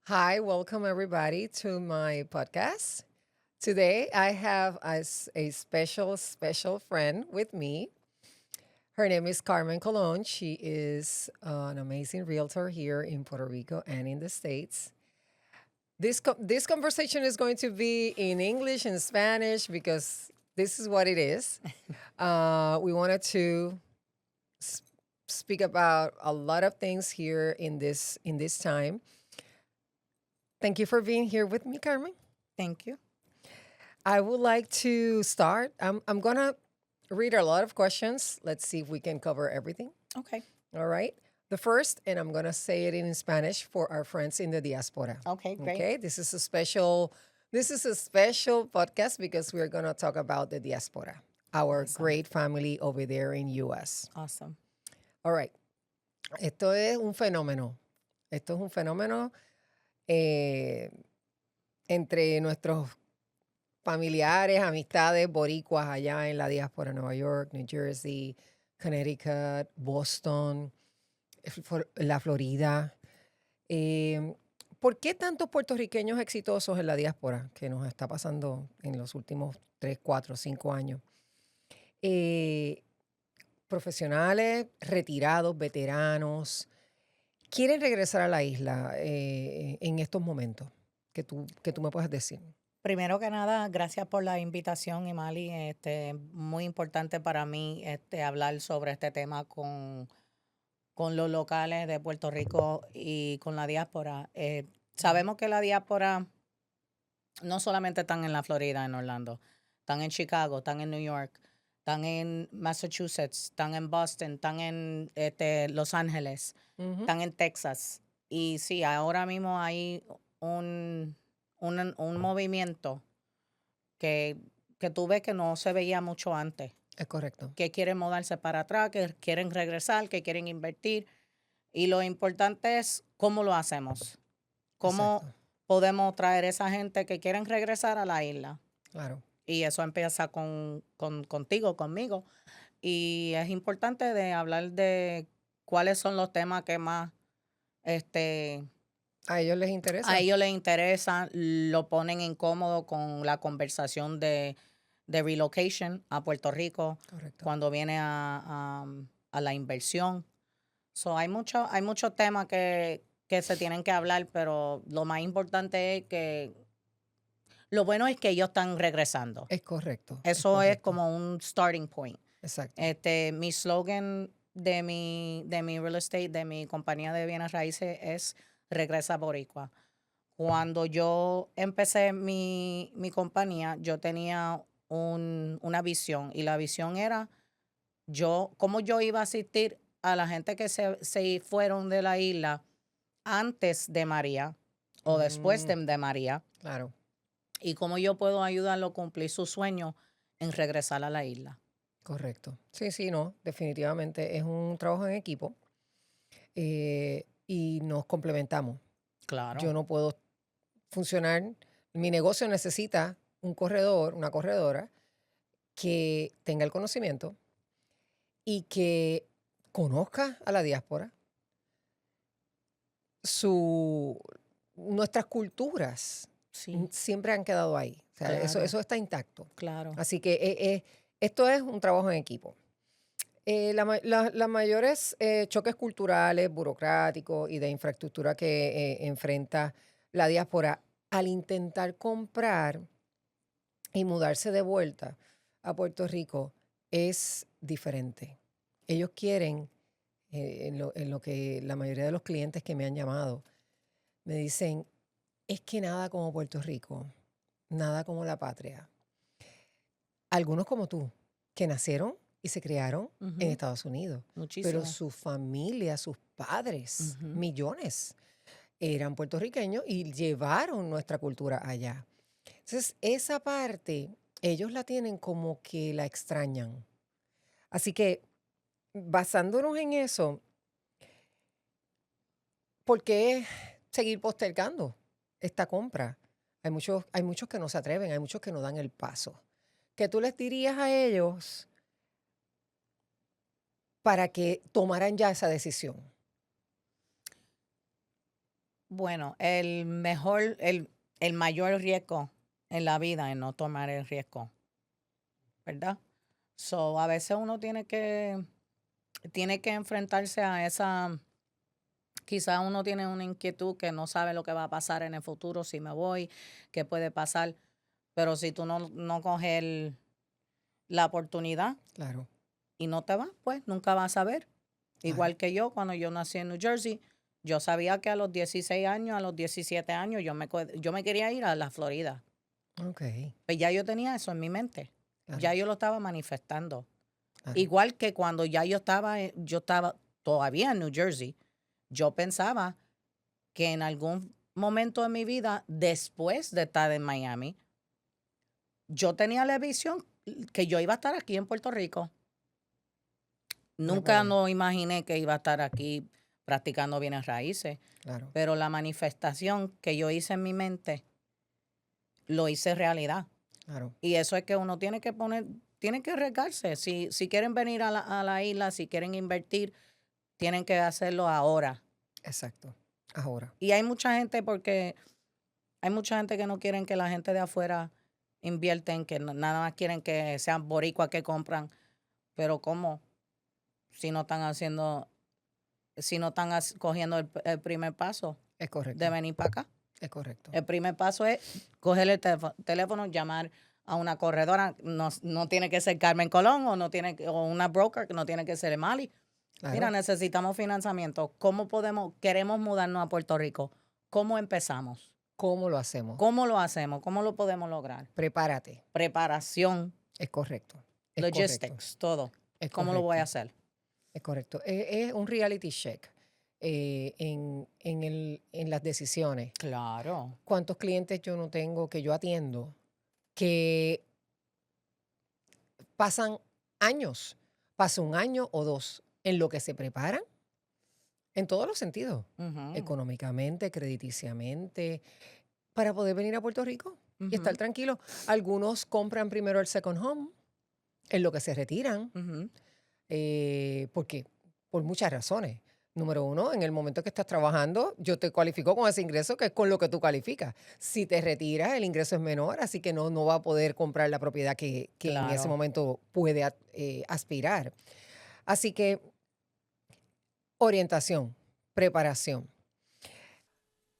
Hi, welcome everybody to my podcast. Today I have a special friend with me. Her name is Carmen Colon. She is an amazing realtor here in Puerto Rico and in the States. This conversation is going to be in English and Spanish because this is what it is. We wanted to s- speak about a lot of things here in this time. Thank you for being here with me, Carmen. Thank you. I would like to start. I'm gonna read a lot of questions. Let's see if we can cover everything. Okay. All right. The first, and I'm gonna say it in Spanish for our friends in the diaspora. Okay, great. Okay. This is a special podcast because we're gonna talk about the diaspora, our Awesome. great family over there in US. Awesome. All right. Esto es un fenómeno. Esto es un fenómeno eh, entre nuestros familiares, amistades boricuas allá en la diáspora, Nueva York, New Jersey, Connecticut, Boston, la Florida. ¿Por qué tantos puertorriqueños exitosos en la diáspora que nos está pasando en los últimos 3, 4, 5 años? Eh, Profesionales, retirados, veteranos, quieren regresar a la isla en estos momentos. Que tú me puedas decir. Primero que nada, gracias por la invitación, Emalí. Muy importante para mí hablar sobre este tema con los locales de Puerto Rico y con la diáspora. Sabemos que la diáspora no solamente están en la Florida, en Orlando, están en Chicago, están en New York, están en Massachusetts, están en Boston, están en Los Ángeles, Ujú. están en Texas. Y sí, ahora mismo hay un movimiento que, que tú ves que no se veía mucho antes, Es correcto. que quieren mudarse para atrás, que quieren regresar, que quieren invertir. Y lo importante es cómo lo hacemos, cómo Exacto. podemos traer esa gente que quieren regresar a la isla. Claro. Y eso empieza contigo, conmigo. Y es importante de hablar de cuáles son los temas que más este, A ellos les a interesa. ellos les interesan, lo ponen incómodo con la conversación de relocation a Puerto Rico Correcto. cuando viene a la inversión. So, hay muchos temas que se tienen que hablar, pero lo más importante es que lo bueno es que ellos están regresando. Es correcto. Eso es como un starting point. Exacto. Mi slogan de mi real estate, de mi compañía de bienes raíces es Regresa Boricua. Cuando yo empecé mi compañía, yo tenía una visión y la visión era cómo yo iba a asistir a la gente que se fueron de la isla antes de María o después de María Claro. y cómo yo puedo ayudarlo a cumplir su sueño en regresar a la isla. Correcto. Sí, sí, no. Definitivamente es un trabajo en equipo y nos complementamos. Claro. Yo no puedo funcionar. Mi negocio necesita un corredor, una corredora que tenga el conocimiento y que conozca a la diáspora, su, nuestras culturas Sí, siempre han quedado ahí. O sea, eso, claro, eso está intacto. claro. Así que esto es un trabajo en equipo. Las mayores choques culturales, burocráticos y de infraestructura que enfrenta la diáspora al intentar comprar y mudarse de vuelta a Puerto Rico es diferente. Ellos quieren, en lo que la mayoría de los clientes que me han llamado me dicen, es que nada como Puerto Rico, nada como la patria. Algunos como tú, que nacieron y se criaron en Ujú, Estados Unidos, pero muchísimo. su familia, sus padres, Ujú. millones, eran puertorriqueños y llevaron nuestra cultura allá. Entonces, esa parte, ellos la tienen como que la extrañan. Así que, basándonos en eso, ¿por qué seguir postergando esta compra? Hay muchos que no se atreven, hay muchos que no dan el paso. ¿Qué tú les dirías a ellos para que tomaran ya esa decisión? Bueno, el mayor riesgo en la vida es no tomar el riesgo, ¿verdad? So, a veces uno tiene que enfrentarse a esa, quizás uno tiene una inquietud que no sabe lo que va a pasar en el futuro, si me voy, qué puede pasar, pero si tú no coges la oportunidad Claro, y no te vas, pues nunca vas a ver. claro. Igual que yo, cuando yo nací en New Jersey, yo sabía que a los 16 años, a los 17 años, yo me quería ir a la Florida. Ok, Pues ya yo tenía eso en mi mente. claro, Ya yo lo estaba manifestando. claro. Igual que cuando ya yo estaba todavía en New Jersey, yo pensaba que en algún momento de mi vida, después de estar en Miami, yo tenía la visión que yo iba a estar aquí en Puerto Rico. Muy Nunca bueno, no imaginé que iba a estar aquí practicando bienes raíces, claro. pero la manifestación que yo hice en mi mente, lo hice realidad. Claro, Y eso es que uno tiene que arriesgarse. Si quieren venir a la isla, si quieren invertir, tienen que hacerlo ahora. exacto. Ahora, Y hay mucha gente que no quieren que la gente de afuera invierten, que nada más quieren que sean boricuas que compran. Pero ¿cómo? Si no están haciendo, si no están cogiendo el primer paso es de correcto, venir para acá. es correcto. El primer paso es coger el teléfono, llamar a una corredora. No tiene que ser Carmen Colón o una broker, que no tiene que ser Emalí. Mira, Claro. necesitamos financiamiento. Queremos mudarnos a Puerto Rico? ¿Cómo empezamos? ¿Cómo lo hacemos? ¿Cómo lo hacemos? ¿Cómo lo podemos lograr? Prepárate. Preparación, Es correcto, es correcto, logistics, todo. es ¿Cómo lo voy a correcto, hacer? es correcto. Es un reality check en las decisiones. Claro. ¿Cuántos clientes yo no tengo que yo atiendo que pasan años, pasa un año o dos en lo que se preparan en todos los sentidos, Ujú, económicamente, crediticiamente, para poder venir a Puerto Rico y estar ujú, tranquilos? Algunos compran primero el second home en lo que se retiran. ujú. ¿Por qué? Por muchas razones. Número uno, en el momento que estás trabajando, yo te cualifico con ese ingreso que es con lo que tú calificas. Si te retiras, el ingreso es menor, así que no va a poder comprar la propiedad que en ese Claro. momento puede aspirar. Así que orientación, preparación.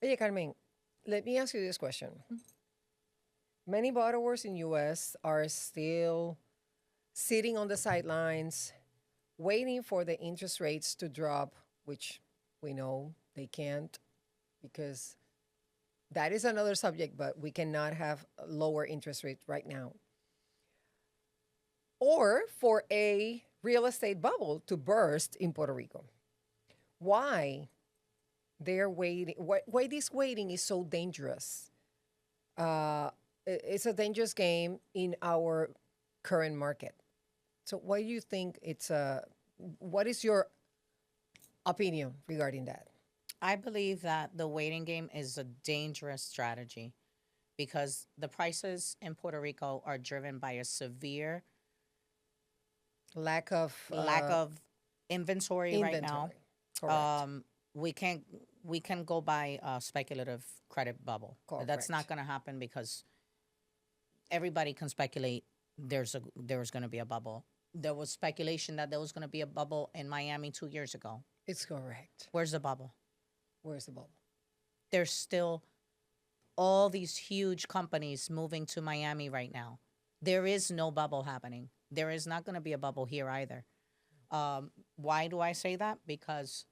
Oye, Carmen, let me ask you this question. Many borrowers in U.S. are still sitting on the sidelines, waiting for the interest rates to drop, which we know they can't because that is another subject, but we cannot have a lower interest rate right now. Or for a real estate bubble to burst in Puerto Rico. Why they're waiting? Why this waiting is so dangerous? It's a dangerous game in our current market. So why do you think it's a? What is your opinion regarding that? I believe that the waiting game is a dangerous strategy because the prices in Puerto Rico are driven by a severe Lack of lack of inventory right now. inventory. Correct. Um, we can't we can go by a speculative credit bubble. That's not Correct. going to happen because everybody can speculate there's going to be a bubble. There was speculation that there was going to be a bubble in Miami 2 years ago. It's correct. Where's the bubble? Where's the bubble? There's still all these huge companies moving to Miami right now. There is no bubble happening. There is not going to be a bubble here either. Why do I say that? Because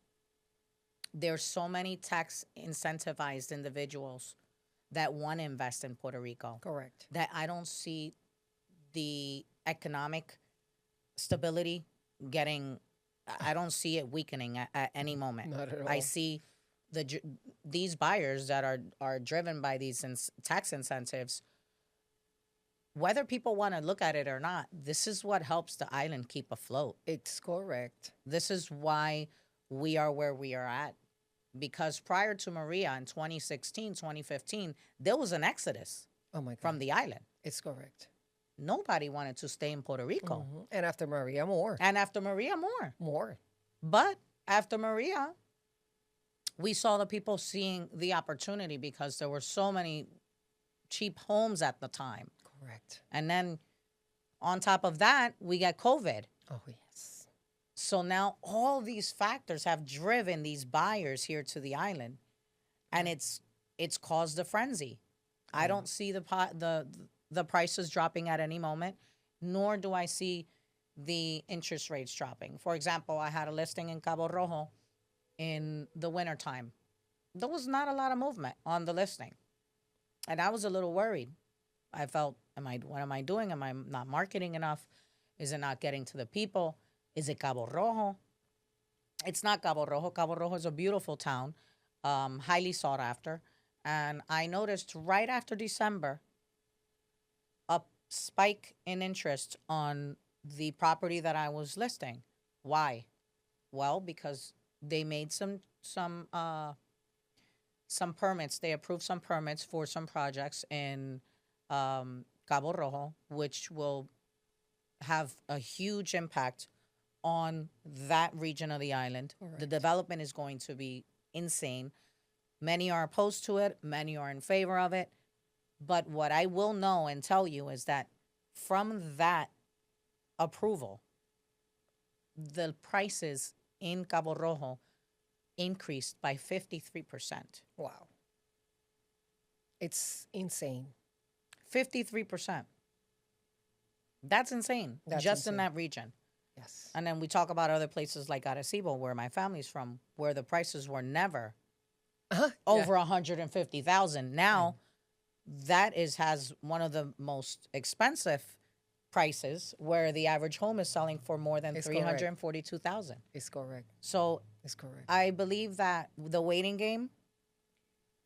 there's so many tax incentivized individuals that want to invest in Puerto Rico Correct. that I don't see the economic stability getting. I don't see it weakening at any moment. Not at I all. see these buyers that are driven by these tax incentives. Whether people want to look at it or not, this is what helps the island keep afloat. It's correct. This is why we are where we are at. Because prior to Maria in 2016, 2015, there was an exodus Oh my God. from the island. It's correct. Nobody wanted to stay in Puerto Rico. Mhm. And after Maria, more. And after Maria, more. More. But after Maria, we saw the people seeing the opportunity because there were so many cheap homes at the time. Correct. And then on top of that, we got COVID. Oh, yes. So now all these factors have driven these buyers here to the island, and it's caused a frenzy. I don't see the prices dropping at any moment, nor do I see the interest rates dropping. For example, I had a listing in Cabo Rojo in the wintertime. There was not a lot of movement on the listing, and I was a little worried. I felt, what am I doing? Am I not marketing enough? Is it not getting to the people? Is it Cabo Rojo? It's not Cabo Rojo. Cabo Rojo is a beautiful town, highly sought after. And I noticed right after December, a spike in interest on the property that I was listing. Why? Well, because they made some permits. They approved some permits for some projects in Cabo Rojo, which will have a huge impact on that region of the island. Correct. The development is going to be insane. Many are opposed to it. Many are in favor of it. But what I will know and tell you is that from that approval, the prices in Cabo Rojo increased by 53%. Wow. It's insane. 53%. That's insane. That's just insane. in that region. Yes. And then we talk about other places like Arecibo, where my family's from, where the prices were never over 150,000. Now, that has one of the most expensive prices, where the average home is selling for more than 342,000. It's correct. So It's correct. I believe that the waiting game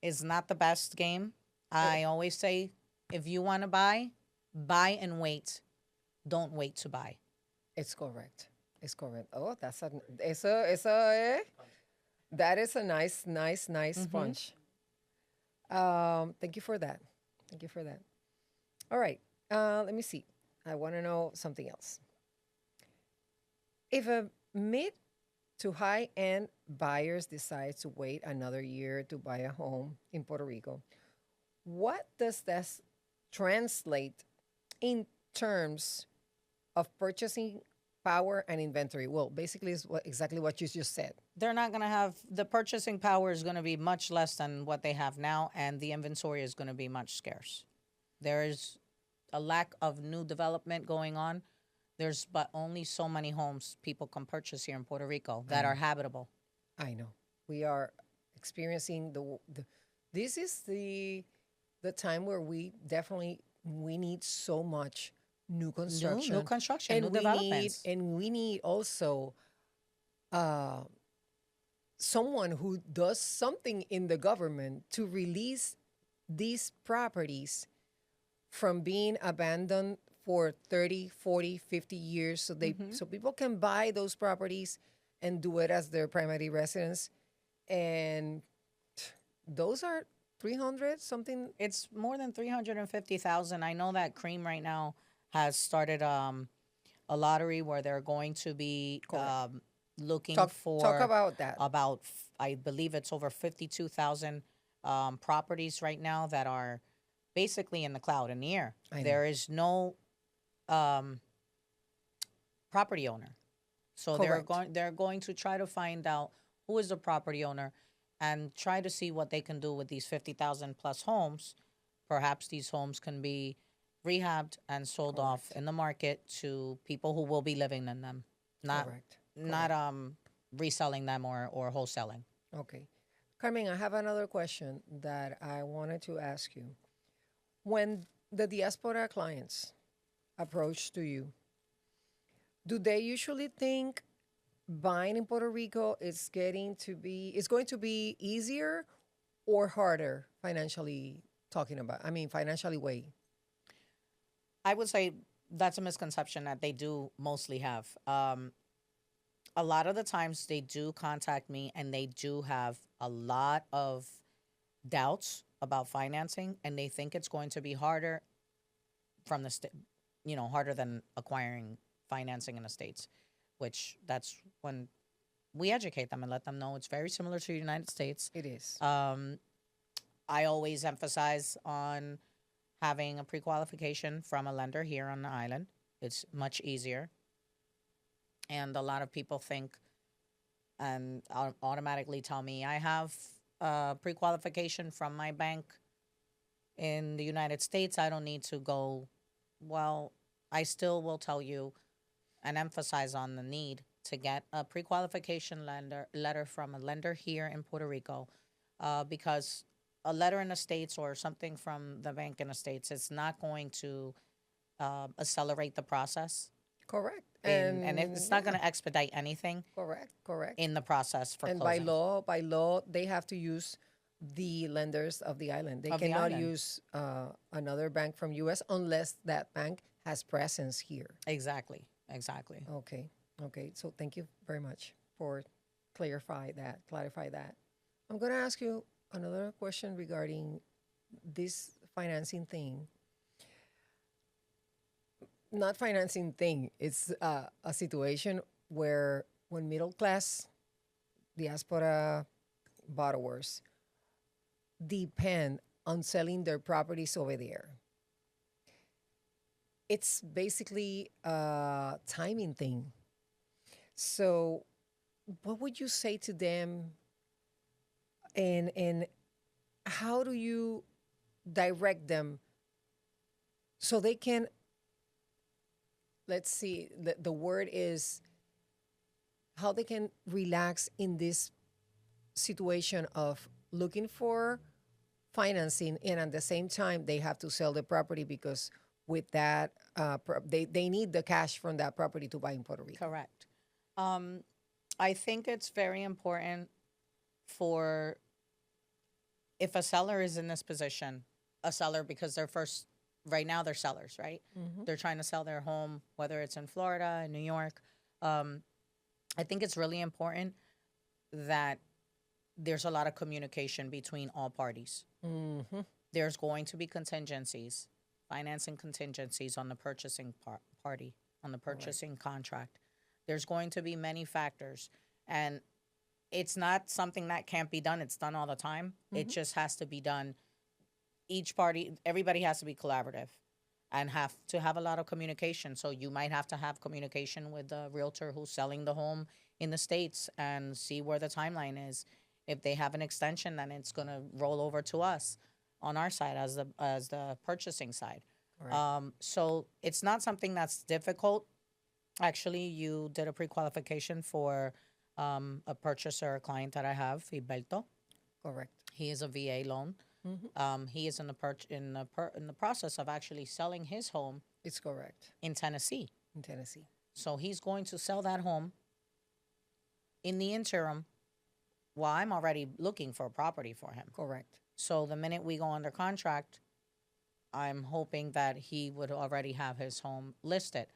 is not the best game. I always say, if you want to buy and wait. Don't wait to buy. It's correct. It's correct. Oh, that is a nice punch. Thank you for that. Thank you for that. All right. Let me see. I want to know something else. If a mid to high-end buyers decide to wait another year to buy a home in Puerto Rico, what does this translate in terms of purchasing power and inventory? Well, basically, it's exactly what you just said. They're not going to have, the purchasing power is going to be much less than what they have now, and the inventory is going to be much scarce. There is a lack of new development going on. There's but only so many homes people can purchase here in Puerto Rico that are habitable. I know. We are experiencing this is the time where we need so much new construction. New construction, new developments. We need also someone who does something in the government to release these properties from being abandoned for 30, 40, 50 years so people can buy those properties and do it as their primary residence. And those are 300 something. It's more than 350,000. I know that Cream right now has started a lottery where they're going to be looking for talk about that. I believe it's over 52,000 properties right now that are basically in the cloud, in the air. There is no property owner. So they're going to try to find out who is the property owner and try to see what they can do with these 50,000 plus homes. Perhaps these homes can be rehabbed and sold off in the market to people who will be living in them, not reselling them or wholesaling. Okay. Carmen, I have another question that I wanted to ask you. When the diaspora clients approach to you, do they usually think buying in Puerto Rico is going to be easier or harder financially financially way? I would say that's a misconception that they do mostly have. A lot of the times they do contact me and they do have a lot of doubts about financing, and they think it's going to be harder from harder than acquiring financing in the States, which that's when we educate them and let them know it's very similar to the United States. It is. I always emphasize on having a pre-qualification from a lender here on the island. It's much easier. And a lot of people think and automatically tell me, I have a pre-qualification from my bank in the United States. I don't need to go. Well, I still will tell you and emphasize on the need to get a pre-qualification letter from a lender here in Puerto Rico, because a letter in the States or something from the bank in the States is not going to accelerate the process. Correct. And it's not going to expedite anything correct. in the process for And closing. by law, they have to use the lenders of the island. They Of the cannot island. use another bank from U.S. unless that bank has presence here. Exactly. Okay. So thank you very much for clarify that. I'm going to ask you another question regarding this financing thing. Not financing thing. It's a situation where when middle class diaspora borrowers depend on selling their properties over there, it's basically a timing thing. So, what would you say to them, and how do you direct them so they can, let's see, the word is how they can relax in this situation of looking for financing, and at the same time they have to sell the property because with that they need the cash from that property to buy in Puerto Rico. Correct. I think it's very important for, if a seller is in this position, a seller because right now they're sellers, right? Mm-hmm. They're trying to sell their home, whether it's in Florida, in New York. I think it's really important that there's a lot of communication between all parties. Mm-hmm. There's going to be contingencies, financing contingencies on the purchasing party, on the purchasing contract. There's going to be many factors, and it's not something that can't be done. It's done all the time. It just has to be done. Everybody has to be collaborative and have to have a lot of communication. So you might have to have communication with the realtor who's selling the home in the States and see where the timeline is. If they have an extension, then it's going to roll over to us on our side as the purchasing side. Right. So it's not something that's difficult. Actually, you did a pre-qualification for a purchaser, a client that I have, Gilberto. Correct. He is a VA loan. Mm-hmm. He is in the process of actually selling his home It's correct. in Tennessee. In Tennessee. So he's going to sell that home in the interim while I'm already looking for a property for him. Correct. So the minute we go under contract, I'm hoping that he would already have his home listed.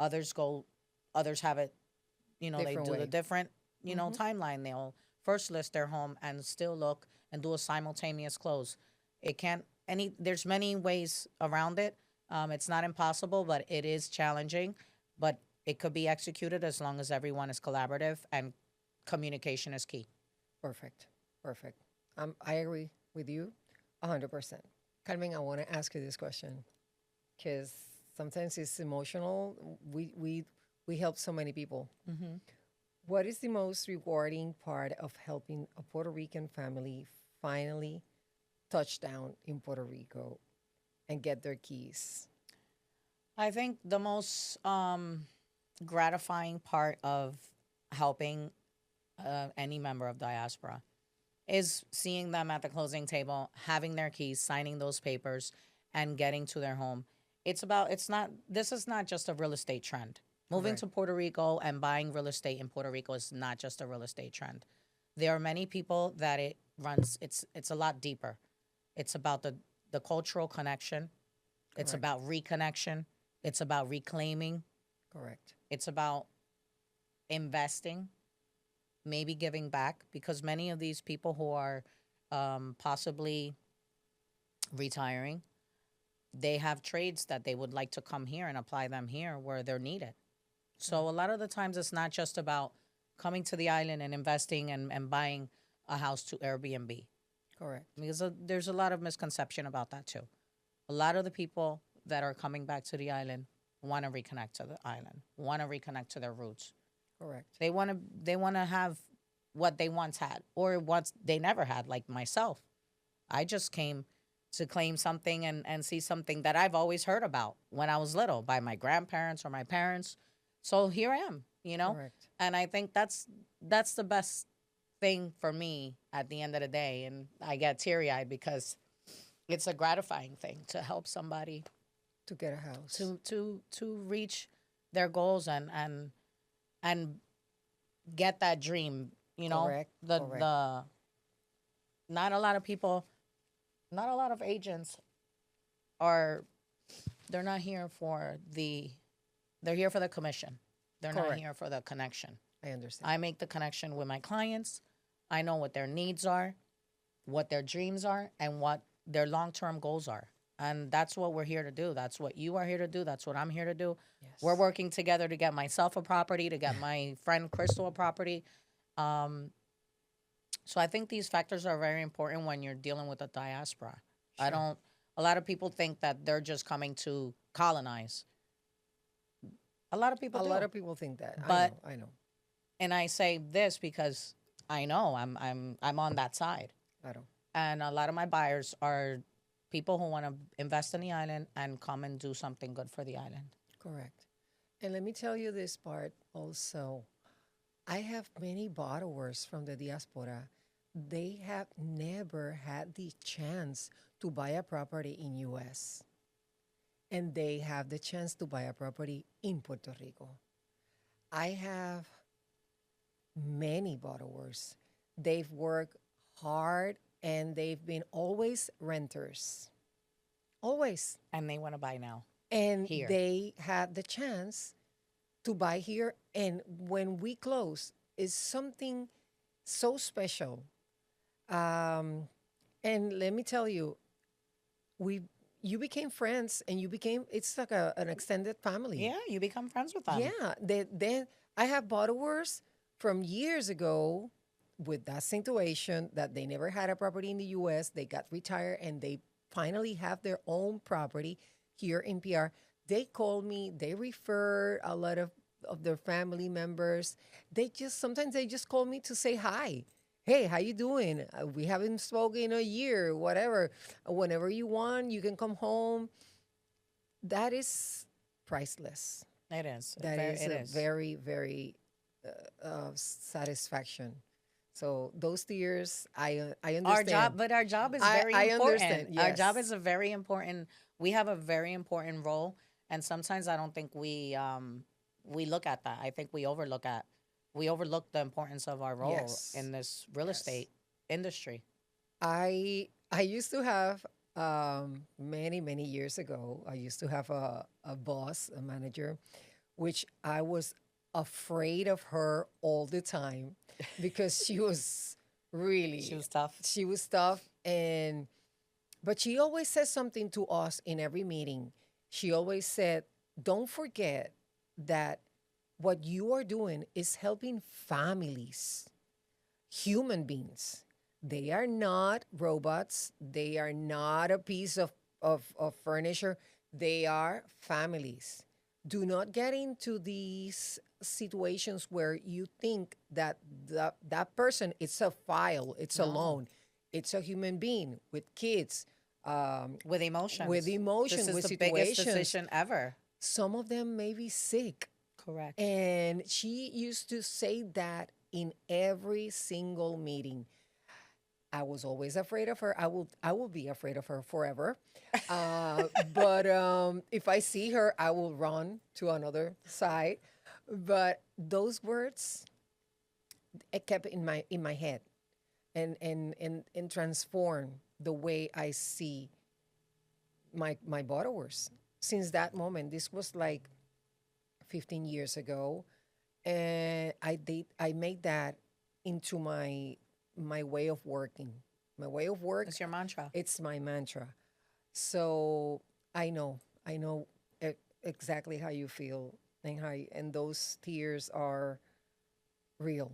Others have it, they Different do way. the different, timeline. They'll first list their home and still look and do a simultaneous close. There's many ways around it. It's not impossible, but it is challenging. But it could be executed as long as everyone is collaborative and communication is key. Perfect. I agree with you 100%. Carmen, I want to ask you this question because sometimes it's emotional. We help so many people. Mm-hmm. What is the most rewarding part of helping a Puerto Rican family finally touch down in Puerto Rico and get their keys? I think the most gratifying part of helping any member of diaspora is seeing them at the closing table, having their keys, signing those papers, and getting to their home. This is not just a real estate trend. Moving Correct. to Puerto Rico and buying real estate in Puerto Rico is not just a real estate trend. There are many people that it's a lot deeper. It's about the cultural connection. It's Correct. about reconnection. It's about reclaiming. Correct. It's about investing, maybe giving back, because many of these people who are possibly retiring, they have trades that they would like to come here and apply them here where they're needed. So a lot of the times it's not just about coming to the island and investing and buying a house to Airbnb. Correct. Because there's a lot of misconception about that too. A lot of the people that are coming back to the island want to reconnect to the island, want to reconnect to their roots. Correct. They want to have what they once had or what they never had, like myself. I just came to claim something and see something that I've always heard about when I was little by my grandparents or my parents. So here I am, Correct. And I think that's the best thing for me at the end of the day. And I get teary-eyed because it's a gratifying thing to help somebody To get a house. to reach their goals and get that dream, Correct. Correct. the not a lot of people, not a lot of agents are, they're not here for they're here for the commission. They're not Correct. here for the connection. I understand. I make the connection with my clients. I know what their needs are, what their dreams are, and what their long-term goals are. And that's what we're here to do. That's what you are here to do. That's what I'm here to do. Yes. We're working together to get myself a property, to get my friend Crystal a property. So I think these factors are very important when you're dealing with a diaspora. Sure. A lot of people think that they're just coming to colonize. A lot of people A do. lot of people think that. But- I know. And I say this because I know I'm on that side. I know. And a lot of my buyers are people who want to invest in the island and come and do something good for the island. Correct. And let me tell you this part also. I have many borrowers from the diaspora. They have never had the chance to buy a property in U.S. And they have the chance to buy a property in Puerto Rico. I have many borrowers. They've worked hard and they've been always renters. Always. And they want to buy now. And Here. they had the chance to buy here. And when we close, it's something so special. And let me tell you, you became friends, and it's like an extended family. Yeah, you become friends with them. Yeah. Then I have borrowers from years ago with that situation that they never had a property in the U.S. They got retired, and they finally have their own property here in PR. They called me. They refer a lot of their family members. Sometimes they just call me to say hi. Hey, how you doing? We haven't spoken in a year, whatever. Whenever you want, you can come home. That is priceless. It is. That is It a is. very, very satisfaction. So those tears, I understand. Our job is I- very I important. understand, Our job yes. is a very important. We have a very important role, and sometimes I don't think we look at that. I think we overlook the importance of our role Yes. in this real Yes. estate industry. I used to have many years ago. I used to have a boss, a manager, which I was afraid of her all the time because she was really She was tough. she was tough, but she always said something to us in every meeting. She always said, "Don't forget that what you are doing is helping families, human beings. They are not robots. They are not a piece of furniture. They are families. Do not get into these situations where you think that that person, it's a file, it's a No. loan, it's a human being with kids, With emotions. with emotion, This is with the biggest situations. decision ever. Some of them may be sick." Correct. And she used to say that in every single meeting. I was always afraid of her. I will be afraid of her forever. But if I see her, I will run to another side. But those words, it kept in my head, and transform the way I see my borrowers. Since that moment, this was like 15 years ago, and I made that into my way of working. My way of work, It's your mantra. it's my mantra. So I know exactly how you feel, and those tears are real.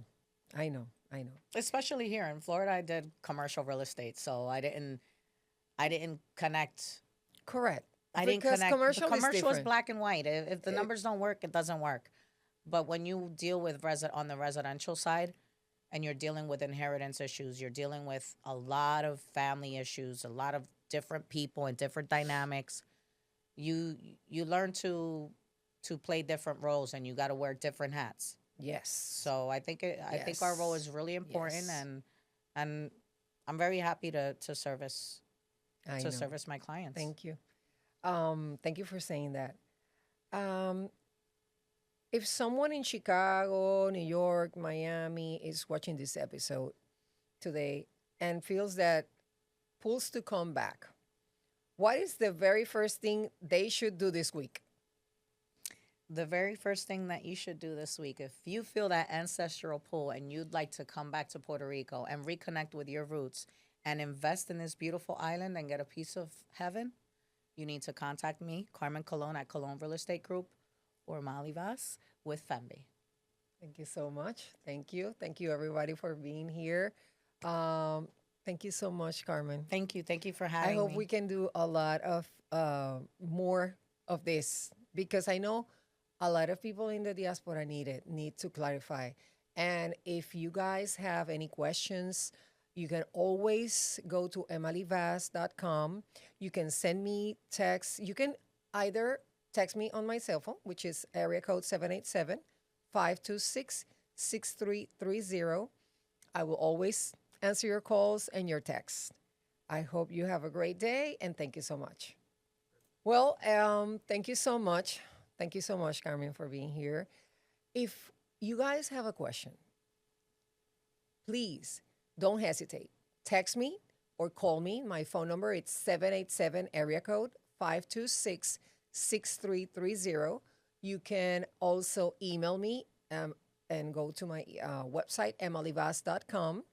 I know. I know. Especially here in Florida, I did commercial real estate, so I didn't connect. Correct. I didn't Because connect. The commercial is commercial is different. black and white. If the It, numbers don't work, it doesn't work. But when you deal with on the residential side, and you're dealing with inheritance issues, you're dealing with a lot of family issues, a lot of different people and different dynamics. You you learn to play different roles, and you got to wear different hats. yes. So I think our role is Yes. really important, Yes. and I'm very happy to service I to know. service my clients. Thank you. Thank you for saying that. Um, if someone in Chicago, New York, Miami is watching this episode today and feels that pulls to come back, what is the very first thing they should do this week? The very first thing that you should do this week, if you feel that ancestral pull and you'd like to come back to Puerto Rico and reconnect with your roots and invest in this beautiful island and get a piece of heaven, you need to contact me, Carmen Colon at Colon Real Estate Group, or Mali Vaz with Fembi. Thank you so much. Thank you. Thank you, everybody, for being here. Um, thank you so much, Carmen. Thank you. Thank you for I having hope we me. can do a lot of more of this because I know a lot of people in the diaspora need to clarify. And if you guys have any questions, you can always go to emalivas.com. You can send me text. You can either text me on my cell phone, which is area code 787-526-6330. I will always answer your calls and your texts. I hope you have a great day and thank you so much. Well, thank you so much. Thank you so much, Carmen, for being here. If you guys have a question, please don't hesitate. Text me or call me. My phone number is 787 area code 526-6330. You can also email me and go to my website, emalivas.com.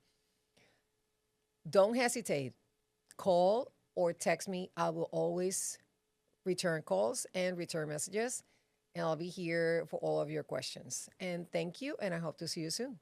Don't hesitate. Call or text me. I will always return calls and return messages. And I'll be here for all of your questions. And thank you, and I hope to see you soon.